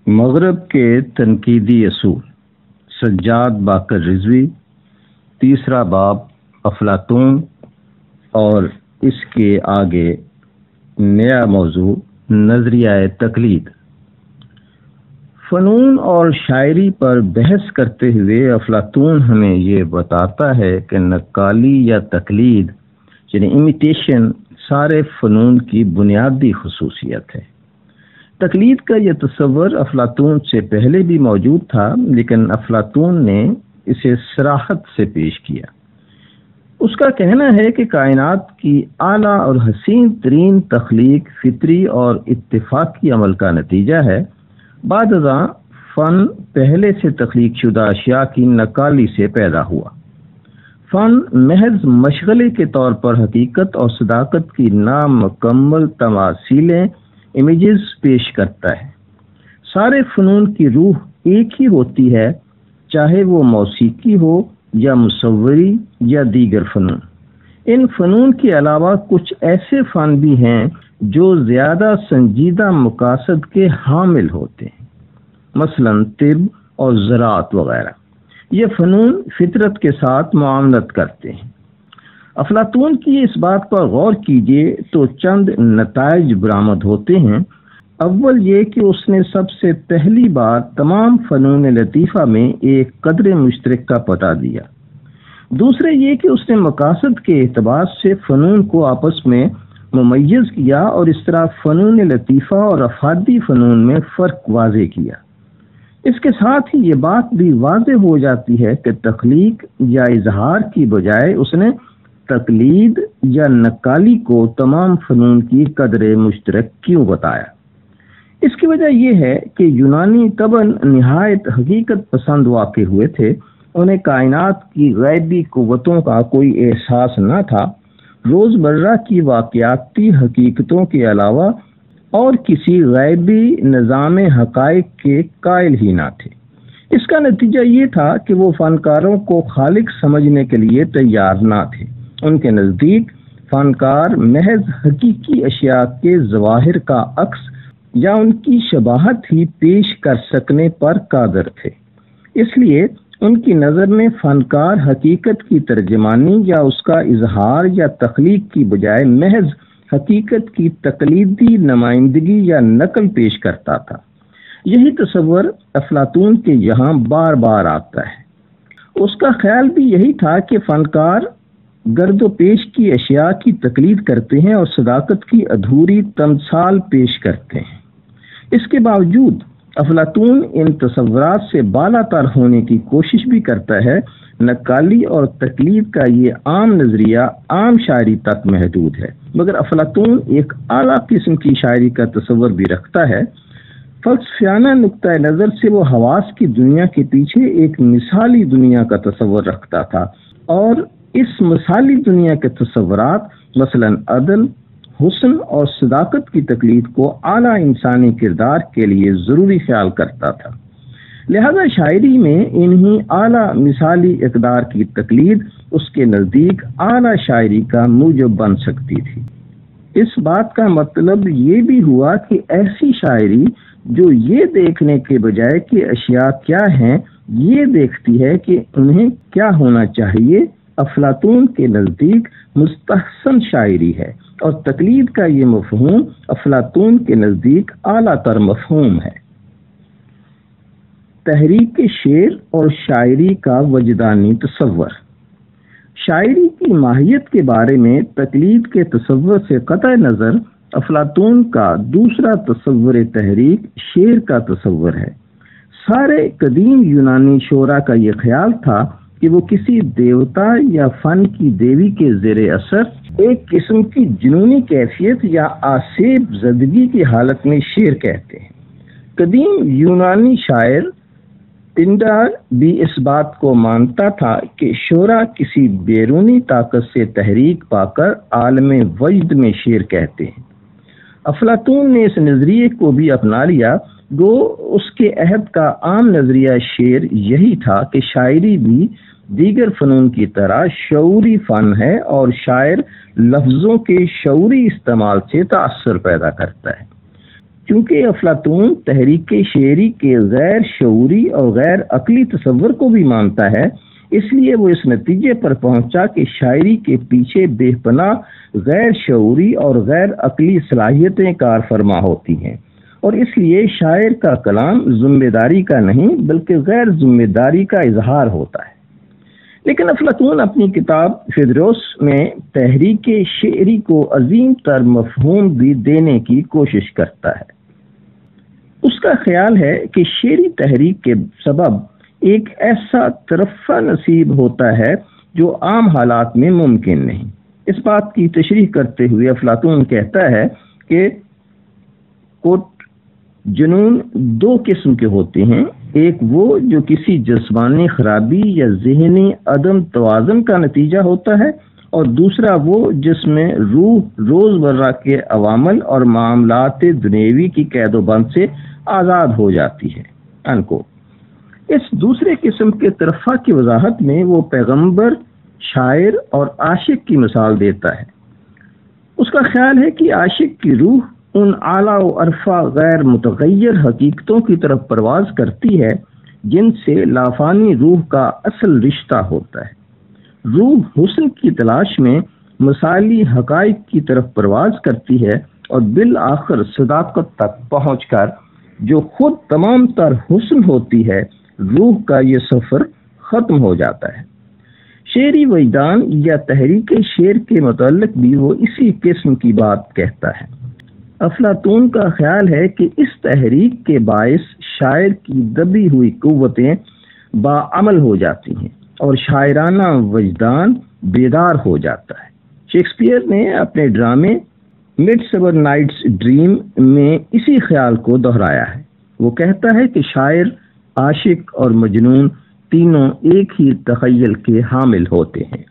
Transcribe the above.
مغرب کے تنقیدی اصول، سجاد باقر رضوی، تیسرا باب افلاطون، اور اس کے آگے نیا موضوع نظریہ تقلید۔ فنون اور شاعری پر بحث کرتے ہوئے افلاطون ہمیں یہ بتاتا ہے کہ نقالی یا تقلید یعنی امیٹیشن سارے فنون کی بنیادی خصوصیت ہے۔ تقلید کا یہ تصور افلاطون سے پہلے بھی موجود تھا، لیکن افلاطون نے اسے صراحت سے پیش کیا۔ اس کا کہنا ہے کہ کائنات کی اعلیٰ اور حسین ترین تخلیق فطری اور اتفاقی عمل کا نتیجہ ہے۔ بعد ازاں فن پہلے سے تخلیق شدہ اشیاء کی نقالی سے پیدا ہوا۔ فن محض مشغلے کے طور پر حقیقت اور صداقت کی نامکمل تماثیلیں امیجز پیش کرتا ہے۔ سارے فنون کی روح ایک ہی ہوتی ہے، چاہے وہ موسیقی ہو یا مصوری یا دیگر فنون۔ ان فنون کے علاوہ کچھ ایسے فن بھی ہیں جو زیادہ سنجیدہ مقاصد کے حامل ہوتے ہیں، مثلا طب اور زراعت وغیرہ۔ یہ فنون فطرت کے ساتھ معاملت کرتے ہیں۔ افلاطون کی اس بات پر غور کیجئے تو چند نتائج برآمد ہوتے ہیں۔ اول یہ کہ اس نے سب سے پہلی بار تمام فنون لطیفہ میں ایک قدر مشترک کا پتہ دیا۔ دوسرے یہ کہ اس نے مقاصد کے اعتبار سے فنون کو آپس میں ممیز کیا اور اس طرح فنون لطیفہ اور افادی فنون میں فرق واضح کیا۔ اس کے ساتھ ہی یہ بات بھی واضح ہو جاتی ہے کہ تخلیق یا اظہار کی بجائے اس نے تقلید یا نقالی کو تمام فنون کی قدر مشترک کیوں بتایا۔ اس کی وجہ یہ ہے کہ یونانی طبعاً نہایت حقیقت پسند واقع ہوئے تھے۔ انہیں کائنات کی غیبی قوتوں کا کوئی احساس نہ تھا، روزمرہ کی واقعاتی حقیقتوں کے علاوہ اور کسی غیبی نظام حقائق کے قائل ہی نہ تھے۔ اس کا نتیجہ یہ تھا کہ وہ فنکاروں کو خالق سمجھنے کے لیے تیار نہ تھے۔ ان کے نزدیک فنکار محض حقیقی اشیاء کے ظواہر کا عکس یا ان کی شباہت ہی پیش کر سکنے پر قادر تھے۔ اس لیے ان کی نظر میں فنکار حقیقت کی ترجمانی یا اس کا اظہار یا تخلیق کی بجائے محض حقیقت کی تقلیدی نمائندگی یا نقل پیش کرتا تھا۔ یہی تصور افلاطون کے یہاں بار بار آتا ہے۔ اس کا خیال بھی یہی تھا کہ فنکار گرد و پیش کی اشیاء کی تقلید کرتے ہیں اور صداقت کی ادھوری تمثال پیش کرتے ہیں۔ اس کے باوجود افلاطون ان تصورات سے بالا تر ہونے کی کوشش بھی کرتا ہے۔ نقالی اور تقلید کا یہ عام نظریہ عام شاعری تک محدود ہے، مگر افلاطون ایک اعلیٰ قسم کی شاعری کا تصور بھی رکھتا ہے۔ فلسفیانہ نقطۂ نظر سے وہ حواس کی دنیا کے پیچھے ایک مثالی دنیا کا تصور رکھتا تھا، اور اس مثالی دنیا کے تصورات مثلا عدل، حسن اور صداقت کی تقلید کو اعلیٰ انسانی کردار کے لیے ضروری خیال کرتا تھا۔ لہذا شاعری میں انہی اعلیٰ مثالی اقدار کی تقلید اس کے نزدیک اعلیٰ شاعری کا موجب بن سکتی تھی۔ اس بات کا مطلب یہ بھی ہوا کہ ایسی شاعری جو یہ دیکھنے کے بجائے کہ اشیاء کیا ہیں، یہ دیکھتی ہے کہ انہیں کیا ہونا چاہیے، افلاطون کے نزدیک مستحسن شاعری ہے، اور تقلید کا یہ مفہوم افلاطون کے نزدیک اعلیٰ تر مفہوم ہے۔ تحریک شعر اور شاعری کا وجدانی تصور۔ شاعری کی ماہیت کے بارے میں تقلید کے تصور سے قطع نظر افلاطون کا دوسرا تصور تحریک شعر کا تصور ہے۔ سارے قدیم یونانی شعراء کا یہ خیال تھا کہ وہ کسی دیوتا یا فن کی دیوی کے زیر اثر ایک قسم کی جنونی کیفیت یا آسیب زدگی کی حالت میں شعر کہتے ہیں۔ قدیم یونانی شاعر پنڈار بھی اس بات کو مانتا تھا کہ شعراء کسی بیرونی طاقت سے تحریک پا کر عالم وجد میں شعر کہتے ہیں۔ افلاطون نے اس نظریے کو بھی اپنا لیا، گو اس کے عہد کا عام نظریہ شعر یہی تھا کہ شاعری بھی دیگر فنون کی طرح شعوری فن ہے، اور شاعر لفظوں کے شعوری استعمال سے تاثر پیدا کرتا ہے۔ چونکہ افلاطون تحریک شعری کے غیر شعوری اور غیر عقلی تصور کو بھی مانتا ہے، اس لیے وہ اس نتیجے پر پہنچا کہ شاعری کے پیچھے بے پناہ غیر شعوری اور غیر عقلی صلاحیتیں کار فرما ہوتی ہیں، اور اس لیے شاعر کا کلام ذمہ داری کا نہیں بلکہ غیر ذمہ داری کا اظہار ہوتا ہے۔ لیکن افلاطون اپنی کتاب فیدروس میں تحریک شعری کو عظیم تر مفہوم بھی دینے کی کوشش کرتا ہے۔ اس کا خیال ہے کہ شعری تحریک کے سبب ایک ایسا ترفع نصیب ہوتا ہے جو عام حالات میں ممکن نہیں۔ اس بات کی تشریح کرتے ہوئے افلاطون کہتا ہے کہ جنون دو قسم کے ہوتے ہیں، ایک وہ جو کسی جسمانی خرابی یا ذہنی عدم توازن کا نتیجہ ہوتا ہے، اور دوسرا وہ جس میں روح روزمرہ کے عوامل اور معاملات دنیوی کی قید و بند سے آزاد ہو جاتی ہے۔ اس دوسرے قسم کے ترفع کی وضاحت میں وہ پیغمبر، شاعر اور عاشق کی مثال دیتا ہے۔ اس کا خیال ہے کہ عاشق کی روح ان اعلیٰ و عرفہ غیر متغیر حقیقتوں کی طرف پرواز کرتی ہے جن سے لافانی روح کا اصل رشتہ ہوتا ہے۔ روح حسن کی تلاش میں مثالی حقائق کی طرف پرواز کرتی ہے اور بالآخر صداقت تک پہنچ کر جو خود تمام تر حسن ہوتی ہے، روح کا یہ سفر ختم ہو جاتا ہے۔ شعری وجدان یا تحریک شعر کے متعلق بھی وہ اسی قسم کی بات کہتا ہے۔ افلاطون کا خیال ہے کہ اس تحریک کے باعث شاعر کی دبی ہوئی قوتیں باعمل ہو جاتی ہیں اور شاعرانہ وجدان بیدار ہو جاتا ہے۔ شیکسپیئر نے اپنے ڈرامے مڈ سمر نائٹس ڈریم میں اسی خیال کو دہرایا ہے۔ وہ کہتا ہے کہ شاعر، عاشق اور مجنون تینوں ایک ہی تخیل کے حامل ہوتے ہیں۔